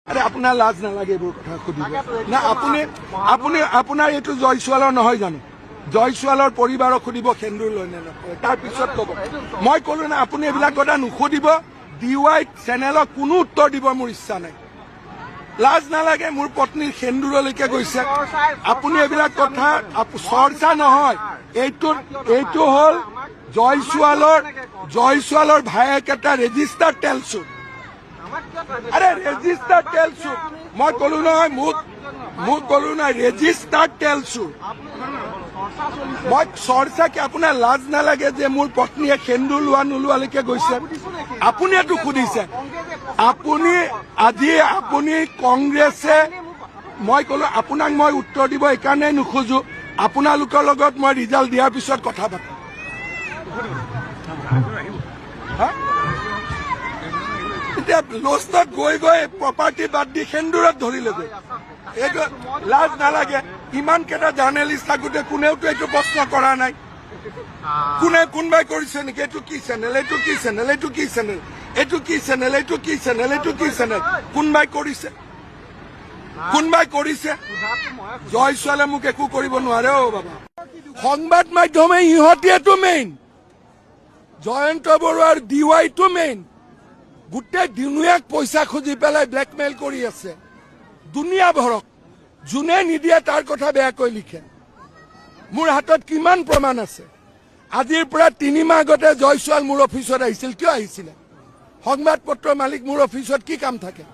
আৰে আপনাৰ লাজ নালাগে এইবোৰ কথা সুধিব না আপোনাৰ এইটো জয়ছোৱালৰ নহয় জানো জয়ছোৱালৰ পৰিবাৰক সুধিব সেন্দুৰ লৈ নে নকৰে তাৰ পিছত ক'ব মই ক'লো না আপুনি এইবিলাক কথা নুসুধিব DY চেনেলক কোনো উত্তৰ দিব মোৰ ইচ্ছা নাই লাজ নালাগে মোৰ পত্নীৰ সেন্দুৰলৈকে গৈছে আপুনি এইবিলাক কথা চৰ্চা নহয় এইটো হ'ল জয়ছোৱালৰ ভায়েক এটা ৰেজিষ্টাৰ্ড টেলছুট আরে রেজিস্টার টেলছু মই কলো নহয় মোক কলো না রেজিস্টার টেলছু মই চৰ্চা কি আপোনাৰ লাজ নালাগে যে মোৰ পত্নীয়ে সেন্দুৰ লোৱা নোলোৱালৈকে গৈছে আপুনি এইটো সুধিছে আপুনি কংগ্ৰেছে মই কলো আপোনাক মই উত্তৰ দিব এইকাৰণে নোখোজো আপোনালোকৰ লগত মই ৰিজাল্ট দিয়াৰ পিছত কথা পাতিম এতিয়া লষ্টত গৈ প্ৰপাৰ্টি বাদ দি সেন্দুৰত ধৰিলেগৈ এইটো লাজ নালাগে ইমান কেইটা জাৰ্নেলিষ্ট থাকোঁতে কোনেওতো এইটো প্ৰশ্ন কৰা নাই কোনোবাই কৰিছে নেকি এইটো কি চেনেল এইটো কি চেনেল এইটো কি চেনেল এইটো কি চেনেল এইটো কি চেনেল এইটো কি চেনেল কোনোবাই কৰিছে জয়ছোৱালে মোক একো কৰিব নোৱাৰে অ' বাবা সংবাদ মাধ্যমে ইহঁতেতো মেইন জয়ন্ত বৰুৱাৰ DYটো মেইন গোটেই দুনিয়াক পইচা খুজি পেলাই ব্লেকমেইল কৰি আছে দুনিয়া ভৰক যোনে নিদিয়ে তাৰ কথা বেয়াকৈ লিখে মোৰ হাতত কিমান প্ৰমাণ আছে আজিৰ পৰা 3 মাহ আগতে জয়ছোৱাল মোৰ অফিচত আহিছিল কিয় আহিছিলে সংবাদ পত্ৰৰ মালিক মোৰ অফিচত কি কাম থাকে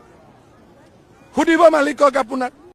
সুধিব মালিকক আপোনাৰ